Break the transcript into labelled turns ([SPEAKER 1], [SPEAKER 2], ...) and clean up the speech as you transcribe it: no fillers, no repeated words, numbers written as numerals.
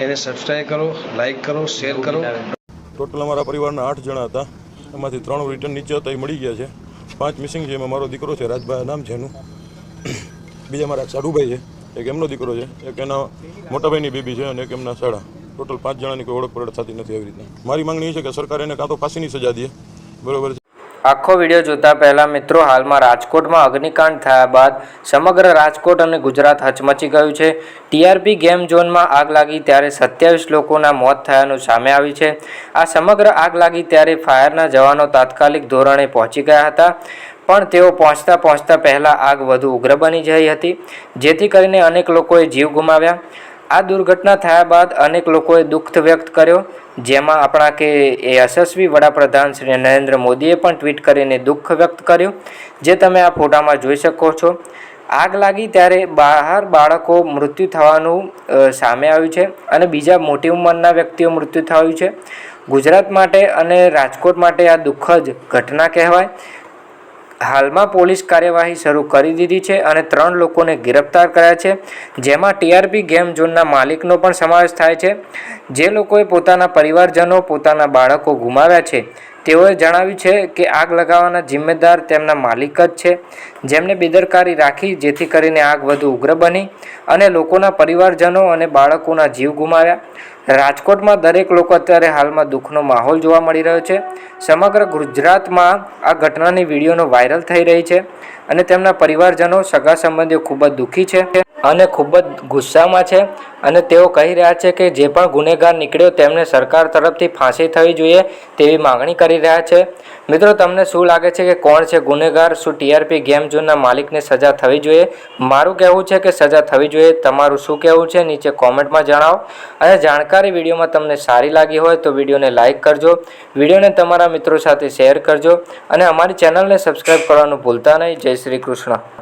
[SPEAKER 1] એને સબસ્ક્રાઈબ કરો, લાઈક કરો, શેર કરો।
[SPEAKER 2] ટોટલ અમારા પરિવારના 8 જણા હતા, એમાંથી 3 રિટર્ન નીચે હતા, એ મળી ગયા છે। 5 મિસિંગ છે, એમાં મારો દીકરો છે, રાજભાઈ નામ છે એનું, બીજા મારા સાડુભાઈ છે, એક એમનો દીકરો છે, એક એના મોટા ભાઈની બેબી છે અને એક એમના સાડા। ટોટલ 5 જણાની કોઈ ઓળખ પરખ થતી નથી। આવી રીતના મારી માંગણી એ છે કે સરકાર એને કાં તો ફાંસીની સજા દે, બરોબર છે।
[SPEAKER 3] આખો વિડીયો જોતા પહેલા મિત્રો, હાલમાં રાજકોટમાં અગ્નિકાંડ થયા બાદ સમગ્ર રાજકોટ અને ગુજરાત હચમચી ગયું છે। ટીઆરપી ગેમ ઝોનમાં આગ લાગી ત્યારે 27 લોકોના મોત થયાનું સામે આવ્યું છે। આ સમગ્ર આગ લાગી ત્યારે ફાયરના જવાનો તાત્કાલિક ધોરણે પહોંચી ગયા હતા, પણ તેઓ પહોંચતા પહેલાં આગ વધુ ઉગ્ર બની જઈ હતી, જેથી કરીને અનેક લોકોએ જીવ ગુમાવ્યા। આ દુર્ઘટના થયા બાદ અનેક લોકોએ દુઃખ વ્યક્ત કર્યો, જેમાં આપણા કે યશસ્વી વડાપ્રધાન શ્રી નરેન્દ્ર મોદીએ પણ ટ્વીટ કરીને દુઃખ વ્યક્ત કર્યું, જે તમે આ ફોટામાં જોઈ શકો છો। આગ લાગી ત્યારે બહાર બાળકો મૃત્યુ થવાનું સામે આવ્યું છે અને બીજા મોટી ઉંમરના વ્યક્તિઓ મૃત્યુ થયું છે। ગુજરાત માટે અને રાજકોટ માટે આ દુઃખદ ઘટના કહેવાય। હાલમાં પોલીસ કાર્યવાહી શરૂ કરી દીધી છે અને 3 લોકોને गिरफ्तार કર્યા છે, જેમાં ટીઆરપી ગેમ ઝોનના માલિકનો પણ સમાવેશ થાય છે। જે લોકોએ પોતાના પરિવારજનો, પોતાના બાળકો ગુમાવ્યા છે, તેઓએ જણાવ્યું છે કે આગ લગાવવાના જિમ્મેદાર તેમના માલિક જ છે, જેમને બેદરકારી રાખી, જેથી કરીને આગ વધુ ઉગ્ર બની અને લોકોના પરિવારજનો અને બાળકોના જીવ ગુમાવ્યા। રાજકોટમાં દરેક લોકો અત્યારે હાલમાં દુઃખનો માહોલ જોવા મળી રહ્યો છે। સમગ્ર ગુજરાતમાં આ ઘટનાની વિડીયોનો વાયરલ થઈ રહી છે અને તેમના પરિવારજનો, સગા સંબંધીઓ ખૂબ જ દુઃખી છે અને ખૂબ જ ગુસ્સામાં છે અને તેઓ કહી રહ્યા છે કે જે પણ ગુનેગાર નીકળ્યો તેમને સરકાર તરફથી ફાંસી થવી જોઈએ તેવી માગણી કરી રહ્યા છે। મિત્રો, તમને શું લાગે છે કે કોણ છે ગુનેગાર? શું ટીઆરપી ગેમ ઝોનના માલિકને સજા થવી જોઈએ? મારું કહેવું છે કે સજા થવી જોઈએ। તમારું શું કહેવું છે નીચે કોમેન્ટમાં જણાવો। અને જાણકારી વિડીયોમાં તમને સારી લાગી હોય તો વિડીયોને લાઇક કરજો, વિડીયોને તમારા મિત્રો સાથે શેર કરજો અને અમારી ચેનલને સબસ્ક્રાઈબ કરવાનું ભૂલતા નહીં। જય શ્રી કૃષ્ણ।